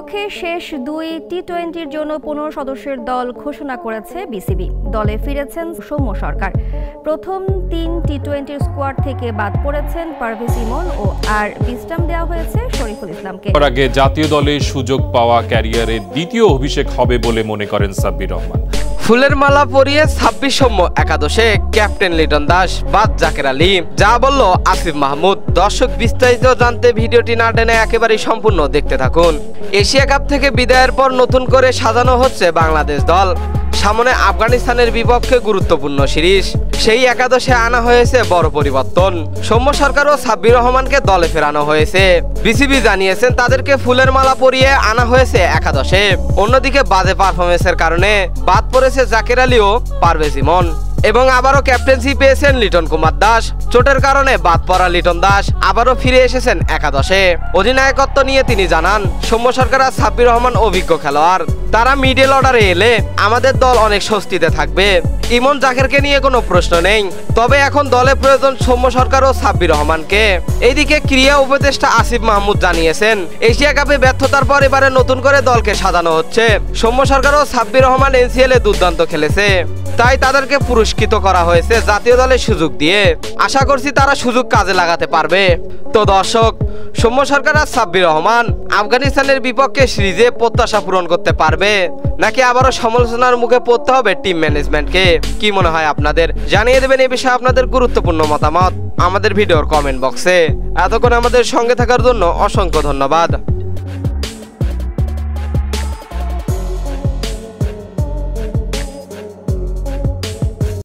পক্ষে শেষ দুই টি-20-র জন্য 15 সদস্যের দল ঘোষণা করেছে বিসিবি। দলে ফিরেছেন সৌম্য সরকার। প্রথম 3 টি-20-র স্কোয়াড থেকে বাদ পড়েছেন পারভেজ ইমন আর বিশ্রাম দেওয়া হয়েছে শরীফুল ইসলামকে। এর আগে জাতীয় দলে সুযোগ পাওয়া ক্যারিয়ারে দ্বিতীয় অভিষেক হবে বলে মনে করেন সাব্বির রহমান। ফুলের মালা পরিয়ে 26 সৌম্য একাদশে ক্যাপ্টেন লিটন দাস বাদ জাকের আলী, যা বলল আসিফ মাহমুদ। দর্শক বিস্তারিত জানতে ভিডিওটি না টেনে একেবারেই সম্পূর্ণ দেখতে থাকুন। এশিয়া কাপ থেকে বিদায়ের পর নতুন করে সাজানো হচ্ছে বাংলাদেশ দল। সামনে আফগানিস্তানের বিপক্ষে গুরুত্বপূর্ণ সিরিজ। সেই একাদশে আনা হয়েছে বড় পরিবর্তন। সৌম্য সরকার ও সাব্বির রহমানকে দলে ফেরানো হয়েছে। বিসিবি জানিয়েছেন তাদেরকে ফুলের মালা পরিয়ে আনা হয়েছে একাদশে। অন্যদিকে বাজে পারফরমেন্সের কারণে বাদ পড়েছে জাকের আলী ও পারভেজ ইমন এবং আবারও ক্যাপ্টেন্সি পেয়েছেন লিটন কুমার দাস। চোটের কারণে বাদ পড়া লিটন দাস আবারও ফিরে এসেছেন একাদশে। অধিনায়কত্ব নিয়ে তিনি জানান, সৌম্য সরকার আর সাব্বির রহমান অভিজ্ঞ খেলোয়াড়। তারা মিডল অর্ডারে এলে আমাদের দল অনেক স্বস্তিতে থাকবে। ইমন জাকেরকে নিয়ে কোনো প্রশ্ন নেই, তবে এখন দলে প্রয়োজন সৌম্য সরকার ও সাব্বির রহমানকে। এইদিকে ক্রীড়া উপদেষ্টা আসিফ মাহমুদ জানিয়েছেন, এশিয়া কাপে ব্যর্থতার পর এবারে নতুন করে দলকে সাজানো হচ্ছে। সৌম্য সরকার ও সাব্বির রহমান এনসিএলে দুর্দান্ত খেলেছে, তাই তাদেরকে পুরস্কৃত করা হয়েছে জাতীয় দলে সুযোগ দিয়ে। আশা করছি তারা সুযোগ কাজে লাগাতে পারবে। তো দর্শক, সৌম্য সরকার আর সাব্বির রহমান আফগানিস্তানের বিপক্ষে সিরিজে প্রত্যাশা পূরণ করতে পারবে, নাকি আবারও সমালোচনার মুখে পড়তে হবে টিম ম্যানেজমেন্টকে? কি মনে হয় আপনাদের? জানিয়ে দেবেন এই বিষয়ে আপনাদের গুরুত্বপূর্ণ মতামত আমাদের ভিডিওর কমেন্ট বক্সে। এতক্ষণ আমাদের সঙ্গে থাকার জন্য অসংখ্য ধন্যবাদ।